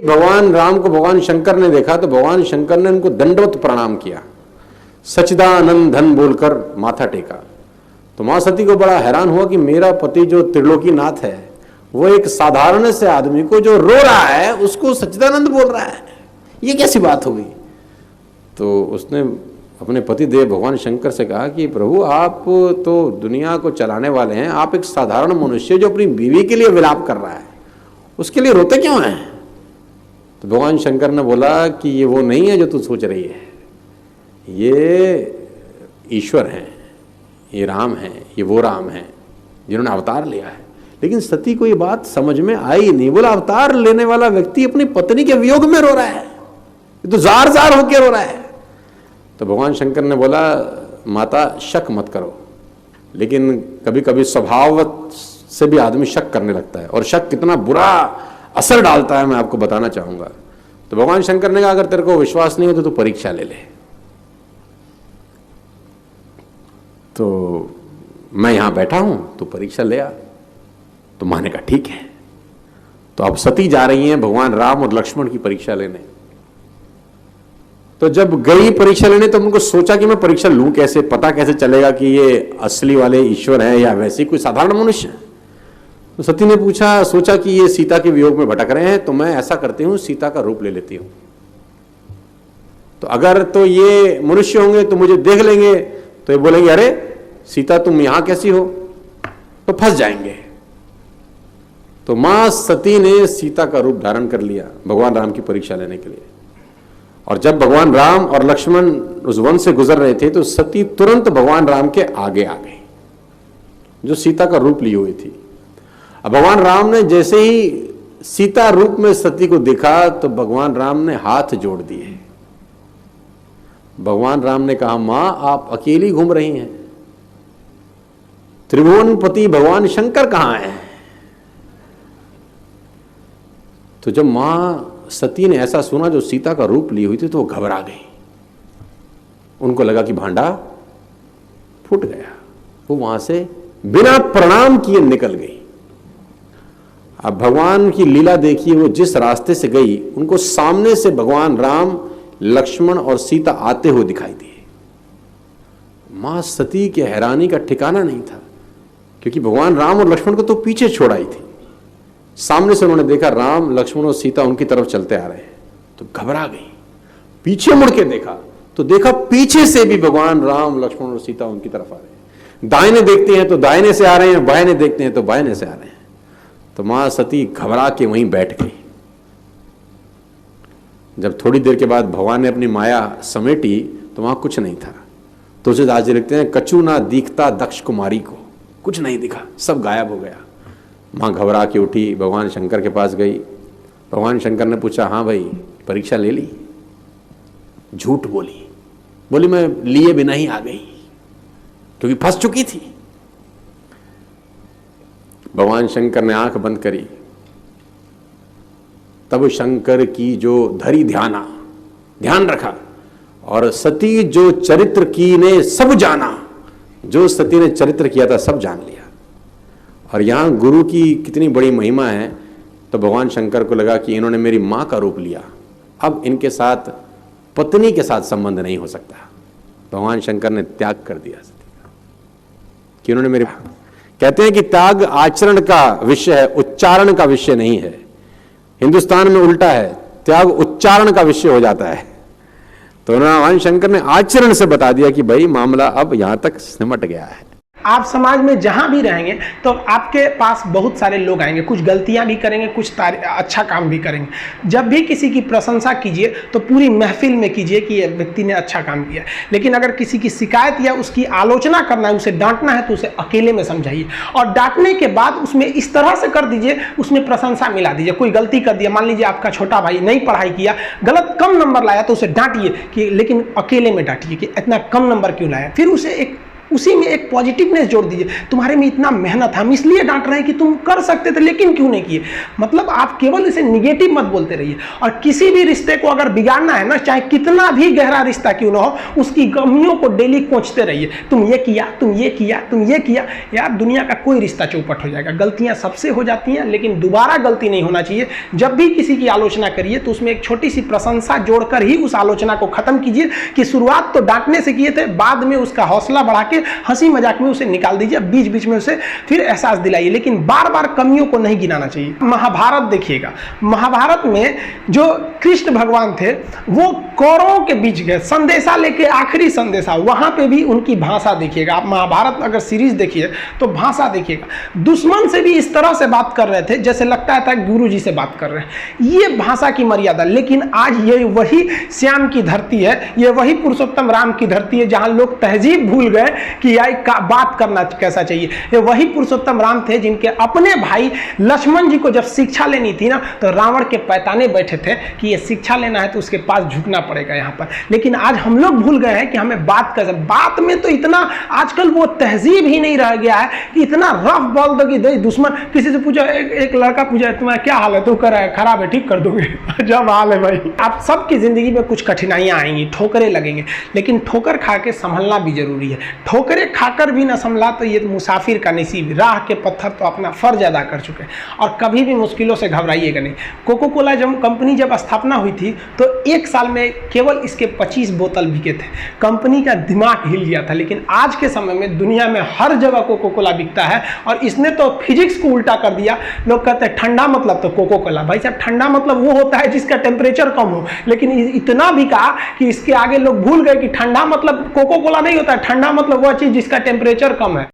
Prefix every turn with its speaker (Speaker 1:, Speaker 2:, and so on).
Speaker 1: भगवान राम को भगवान शंकर ने देखा तो भगवान शंकर ने उनको दंडवत प्रणाम किया, सच्चिदानंद धन बोलकर माथा टेका। तो मां सती को बड़ा हैरान हुआ कि मेरा पति जो त्रिलोकीनाथ है वो एक साधारण से आदमी को जो रो रहा है उसको सच्चिदानंद बोल रहा है, ये कैसी बात हो गई। तो उसने अपने पति देव भगवान शंकर से कहा कि प्रभु आप तो दुनिया को चलाने वाले हैं, आप एक साधारण मनुष्य जो अपनी बीवी के लिए विलाप कर रहा है उसके लिए रोते क्यों हैं। तो भगवान शंकर ने बोला कि ये वो नहीं है जो तू सोच रही है, ये ईश्वर हैं, ये राम हैं, ये वो राम हैं जिन्होंने अवतार लिया है। लेकिन सती को ये बात समझ में आई नहीं। बोला अवतार लेने वाला व्यक्ति अपनी पत्नी के वियोग में रो रहा है, ये तो जार जार होकर रो रहा है। तो भगवान शंकर ने बोला माता शक मत करो, लेकिन कभी कभी स्वभाव से भी आदमी शक करने लगता है और शक कितना बुरा असर डालता है मैं आपको बताना चाहूंगा। तो भगवान शंकर ने कहा अगर तेरे को विश्वास नहीं हो तो तू परीक्षा ले ले। तो मैं यहां बैठा हूं, तू परीक्षा ले आ। तो मां ने कहा ठीक है। तो अब सती जा रही हैं भगवान राम और लक्ष्मण की परीक्षा लेने। तो जब गई परीक्षा लेने तो उनको सोचा कि मैं परीक्षा लूं कैसे, पता कैसे चलेगा कि ये असली वाले ईश्वर हैं या वैसे कोई साधारण मनुष्य है। तो सती ने सोचा कि ये सीता के वियोग में भटक रहे हैं, तो मैं ऐसा करती हूं सीता का रूप ले लेती हूं। तो अगर तो ये मनुष्य होंगे तो मुझे देख लेंगे तो ये बोलेंगे अरे सीता तुम यहां कैसी हो, तो फंस जाएंगे। तो मां सती ने सीता का रूप धारण कर लिया भगवान राम की परीक्षा लेने के लिए। और जब भगवान राम और लक्ष्मण उस वन से गुजर रहे थे तो सती तुरंत भगवान राम के आगे आ गई जो सीता का रूप ली हुई थी। अब भगवान राम ने जैसे ही सीता रूप में सती को देखा तो भगवान राम ने हाथ जोड़ दिए। भगवान राम ने कहा मां आप अकेली घूम रही हैं, त्रिभुवनपति भगवान शंकर कहां हैं। तो जब मां सती ने ऐसा सुना जो सीता का रूप ली हुई थी तो वो घबरा गई। उनको लगा कि भांडा फूट गया। वो वहां से बिना प्रणाम किए निकल गई। अब भगवान की लीला देखिए, वो जिस रास्ते से गई उनको सामने से भगवान राम लक्ष्मण और सीता आते हुए दिखाई दिए। मां सती के हैरानी का ठिकाना नहीं था क्योंकि भगवान राम और लक्ष्मण को तो पीछे छोड़ आई थी। सामने से उन्होंने देखा राम लक्ष्मण और सीता उनकी तरफ चलते आ रहे हैं तो घबरा गई। पीछे मुड़ के देखा तो देखा पीछे से भी भगवान राम लक्ष्मण और सीता उनकी तरफ आ रहे हैं। दाहिने देखते हैं तो दाहिने से आ रहे हैं, बाएं देखते हैं तो बाएं से आ रहे हैं। तो मां सती घबरा के वहीं बैठ गई। जब थोड़ी देर के बाद भगवान ने अपनी माया समेटी तो वहां कुछ नहीं था। तुलसीदास जी लिखते हैं कछु ना दिखता दक्ष कुमारी को, कुछ नहीं दिखा, सब गायब हो गया। मां घबरा के उठी, भगवान शंकर के पास गई। भगवान शंकर ने पूछा हाँ भाई परीक्षा ले ली। झूठ बोली मैं लिए बिना ही आ गई क्योंकि फंस चुकी थी। भगवान शंकर ने आंख बंद करी। तब शंकर की जो धरी ध्यान रखा और सती जो चरित्र की ने सब जाना। जो सती ने चरित्र किया था सब जान लिया। और यहां गुरु की कितनी बड़ी महिमा है। तो भगवान शंकर को लगा कि इन्होंने मेरी मां का रूप लिया, अब इनके साथ पत्नी के साथ संबंध नहीं हो सकता। भगवान शंकर ने त्याग कर दिया सती का कि इन्होंने मेरे। कहते हैं कि त्याग आचरण का विषय है, उच्चारण का विषय नहीं है। हिंदुस्तान में उल्टा है, त्याग उच्चारण का विषय हो जाता है। तो भगवान शंकर ने आचरण से बता दिया कि भाई मामला अब यहां तक सिमट गया है।
Speaker 2: आप समाज में जहां भी रहेंगे तो आपके पास बहुत सारे लोग आएंगे, कुछ गलतियां भी करेंगे, कुछ अच्छा काम भी करेंगे। जब भी किसी की प्रशंसा कीजिए तो पूरी महफिल में कीजिए कि ये व्यक्ति ने अच्छा काम किया। लेकिन अगर किसी की शिकायत या उसकी आलोचना करना है, उसे डांटना है, तो उसे अकेले में समझाइए। और डांटने के बाद उसमें इस तरह से कर दीजिए, उसमें प्रशंसा मिला दीजिए। कोई गलती कर दिया, मान लीजिए आपका छोटा भाई नहीं पढ़ाई किया, गलत कम नंबर लाया, तो उसे डांटिए कि लेकिन अकेले में डांटिए कि इतना कम नंबर क्यों लाया। फिर उसे एक उसी में एक पॉजिटिवनेस जोड़ दीजिए। तुम्हारे में इतना मेहनत है, हम इसलिए डांट रहे हैं कि तुम कर सकते थे लेकिन क्यों नहीं किए। मतलब आप केवल इसे निगेटिव मत बोलते रहिए। और किसी भी रिश्ते को अगर बिगाड़ना है ना, चाहे कितना भी गहरा रिश्ता क्यों ना हो, उसकी कमियों को डेली कोंचते रहिए। तुम ये किया, तुम ये किया, तुम ये किया। यार दुनिया का कोई रिश्ता चौपट हो जाएगा। गलतियां सबसे हो जाती हैं, लेकिन दोबारा गलती नहीं होना चाहिए। जब भी किसी की आलोचना करिए तो उसमें एक छोटी सी प्रशंसा जोड़कर ही उस आलोचना को खत्म कीजिए कि शुरुआत तो डांटने से किए थे, बाद में उसका हौसला बढ़ा के हंसी मजाक में उसे निकाल दीजिए, बीच बीच में उसे फिर एहसास दिलाइए, लेकिन बार बार कमियों को नहीं गिनाना चाहिए। महाभारत देखिएगा, महाभारत में जो कृष्ण भगवान थे वो कौरवों के बीच गए संदेशा लेके, आखिरी संदेशा, वहां पे भी उनकी भाषा देखिएगा। आप महाभारत अगर सीरीज देखिए तो भाषा देखिएगा, दुश्मन से भी इस तरह से बात कर रहे थे जैसे लगता था गुरु जी से बात कर रहे हैं। ये भाषा की मर्यादा। लेकिन आज ये वही श्याम की धरती है, ये वही पुरुषोत्तम राम की धरती है जहां लोग तहजीब भूल गए कि बात करना कैसा चाहिए। ये वही पुरुषोत्तम राम थे जिनके अपने भाई लक्ष्मण जी को जब शिक्षा लेनी थी ना, तो रावण के पैताने बैठे थे कि ये शिक्षा लेना है तो उसके पास झुकना पड़ेगा यहाँ पर। लेकिन आज हम लोग भूल गए हैं कि हमें बात में तो इतना आजकल वो तहजीब ही नहीं रह गया है कि इतना रफ बोल दो कि दुश्मन। किसी से पूछा, एक लड़का पूछा तुम्हारा क्या हाल है, तो कर खराब है, ठीक कर दोगे। जब हाल है भाई। आप सबकी जिंदगी में कुछ कठिनाइयां आएंगी, ठोकरें लगेंगे, लेकिन ठोकर खा के संभलना भी जरूरी है। ठोकरें खाकर भी ना संभला तो ये मुसाफिर का नसीब। राह के पत्थर तो अपना फर्ज अदा कर चुके हैं। और कभी भी मुश्किलों से घबराइएगा नहीं। कोको कोला कंपनी जब स्थापना हुई थी तो एक साल में केवल इसके 25 बोतल बिके थे। कंपनी का दिमाग हिल गया था। लेकिन आज के समय में दुनिया में हर जगह कोको कोला बिकता है और इसने तो फिजिक्स को उल्टा कर दिया। लोग कहते हैं ठंडा मतलब तो कोको कोला। भाई साहब, ठंडा मतलब वो होता है जिसका टेम्परेचर कम हो। लेकिन इतना भी कहा कि इसके आगे लोग भूल गए कि ठंडा मतलब कोको कोला नहीं होता है, ठंडा मतलब वह चीज जिसका टेम्परेचर कम है।